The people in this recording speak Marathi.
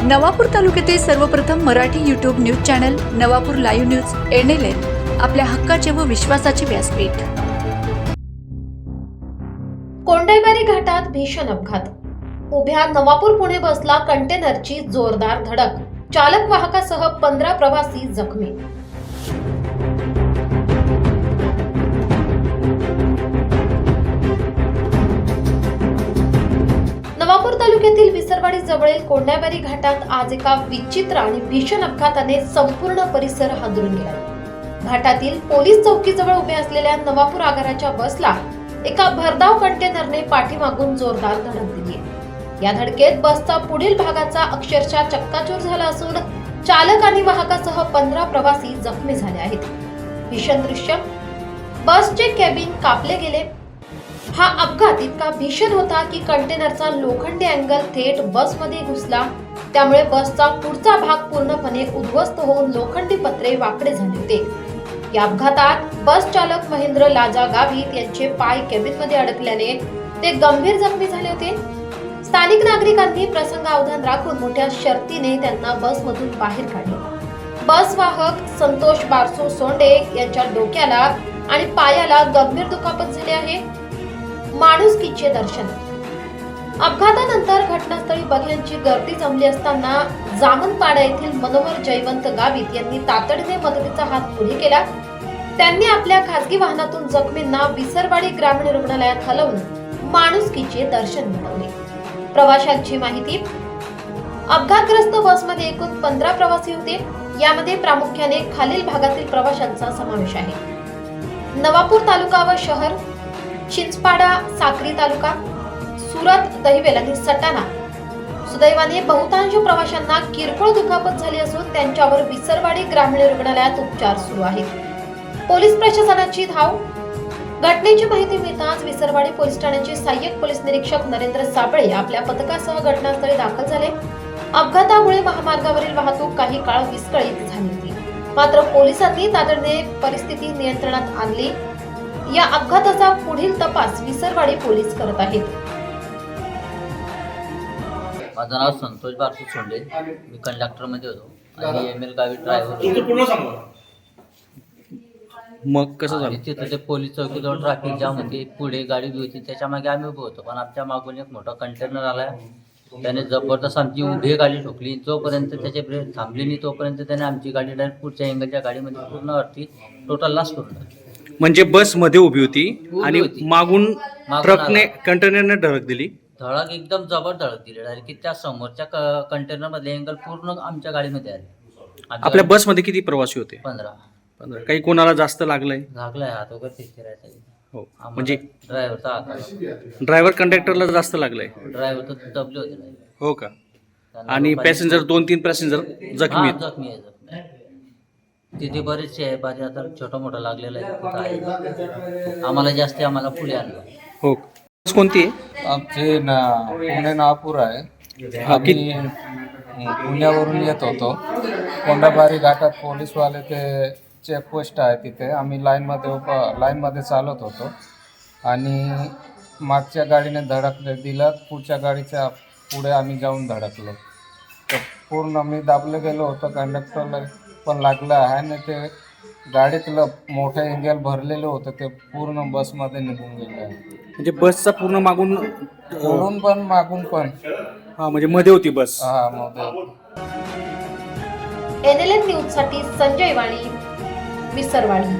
नवापूर तालुक्यातील सर्वप्रथम Marathi YouTube news channel Navapur live news NLN आपल्या हक्काचे व विश्वासाचे व्यासपीठ। कोंडाईबारी घाटात भीषण अपघात। उभ्या नवापूर पुणे बसला कंटेनरची जोरदार धडक, चालक वाहकासह 15 प्रवासी जखमी। नवापूर तालुक्यातील विसरवाडी जवळील कोंडाईबारी घाटात आज एका विचित्र आणि भीषण अपघाताने संपूर्ण परिसर हादरून गेला। घाटातील पोलीस चौकीजवळ उभे असलेल्या नवापूर आगाराच्या बसला एका भरधाव कंटेनरने पाठीमागून जोरदार धडक दिली। या धडकेत बसचा पुढील भागाचा अक्षरशः चक्काचूर झाला असून चालक आणि वाहकासह 15 प्रवासी जखमी झाले आहेत। भीषण दृश्य, बसचे कॅबिन कापले गेले। हा अपघात इतका भीषण होता की कंटेनरचा लोखंडी अँगल थेट बसमध्ये घुसला, त्यामुळे बसचा पुढचा भाग पूर्णपणे उद्ध्वस्त होऊन लोखंडी पत्रे वाकडे झाले होते। या अपघातात बस चालक महेंद्र लाजा गावित यांचे पाय कॅबिनमध्ये अडकल्याने ते गंभीर जखमी झाले होते। स्थानिक नागरिकांनी प्रसंगावधान राखून मोठ्या शर्तीने त्यांना बसमधून बाहेर काढले। बस वाहक संतोष बारसो सोंडे यांच्या डोक्याला आणि पायाला गंभीर दुखापत झाली आहे। माणुसकीचे दर्शन। अपघातानंतर घटनास्थळी बघ्यांची गर्दी जमली असताना जामनपाडा येथील मनोहर जयवंत गावित यांनी तातडीने मदतीचा हात पुढे केला। त्यांनी आपल्या खासगी वाहनातून जखमींना विसरवाडी ग्रामीण रुग्णालयात हलवून माणुसकीचे दर्शन घडवले। प्रवाशांची माहिती, अपघातग्रस्त बसमध्ये एकूण 15 प्रवासी होते। यामध्ये प्रामुख्याने खालील भागातील प्रवाशांचा समावेश आहे। नवापूर तालुका व शहर, चिंचपाडा साक्री तालुका, सुरत, दहिवेल आणि सटाणा। सुदैवाने बहुतांश प्रवाशांना किरकोळ दुखापत झाली असून त्यांच्यावर विसरवाडी ग्रामीण रुग्णालयात उपचार सुरू आहेत। पोलीस प्रशासनाची धाव। घटनेची माहिती मिळताच विसरवाडी पोलीस ठाण्याचे सहाय्यक पोलीस निरीक्षक नरेंद्र साबळे आपल्या पथकासह घटनास्थळी दाखल झाले। अपघातामुळे महामार्गावरील वाहतूक काही काळ विस्कळीत झाली होती, मात्र पोलिसांनी तातडीने परिस्थिती नियंत्रणात आणली। या अपघाताचा पुढील तपास विसरवाडी पोलीस करत आहेत। माझं नाव संतोष बारसो सोंडे, मी कंडक्टर मध्ये होतो आणि ML गावी ड्रायव्हर। मग कसं झालं? तिथे ते पोलीस चौकीजवळ ट्रॅफिक जाम होती, पुढे गाडी बी होती, त्याच्या मागे आम्ही उभे होतो, पण आमच्या मागून एक मोठा कंटेनर आला। त्याने जबरदस्त आमची उभी गाडी ठोकली। जोपर्यंत त्याचे ब्रेक थांबली नाही तोपर्यंत त्याने आमची गाडी डायरेक्ट पुढच्या एंगलच्या गाडीमध्ये पूर्ण वरती टोटल लास्ट करून टाकली। म्हणजे बस मध्ये उभी होती आणि मागून ट्रकने कंटेनरने धडक दिली। धडक एकदम जबर धडक दिली डायरेक्ट, की त्या समोरच्या कंटेनर मधले एंगल पूर्ण आमच्या गाडीमध्ये आले। आपल्या बस मध्ये किती प्रवासी होते? 15। काही कोणाला जास्त लागलंय? हात वगैरे फिरायचा। हो, म्हणजे ड्रायव्हरचा हात, ड्रायव्हर कंडक्टरला जास्त लागलंय? ड्रायव्हर तर दबले होते। हो का? आणि पॅसेंजर 2-3 पॅसेंजर जखमी आहेत? जखमी आहे। तिथे बरेचसे आहे, बाजी आता छोटा मोठा लागलेला आहे। आम्हाला जास्त आम्हाला पुढे आणलं। हो, कोणती आहे? आमचे पुणे नागपूर आहे। आम्ही पुण्यावरून येत होतो। कोंडाईबारी घाटात पोलीसवाले ते चेकपोस्ट आहे, तिथे आम्ही लाईनमध्ये चालत होतो आणि मागच्या गाडीने धडक दिलं। पुढच्या गाडीच्या पुढे आम्ही जाऊन धडकलो तर पूर्ण मी दाबलं गेलो होतं। कंडक्टरला पण लागलं आहे आणि ते गाडीतलं मोठं एंगल भरलेलं होतं, ते पूर्ण बसमध्ये निघून गेलं आहे। म्हणजे बसचा पूर्ण मागून पुढून पण मागून पण। हा, म्हणजे मध्ये होती बस? हा, मध्ये। NLN न्यूज साठी संजय वाणी, विसरवाडी।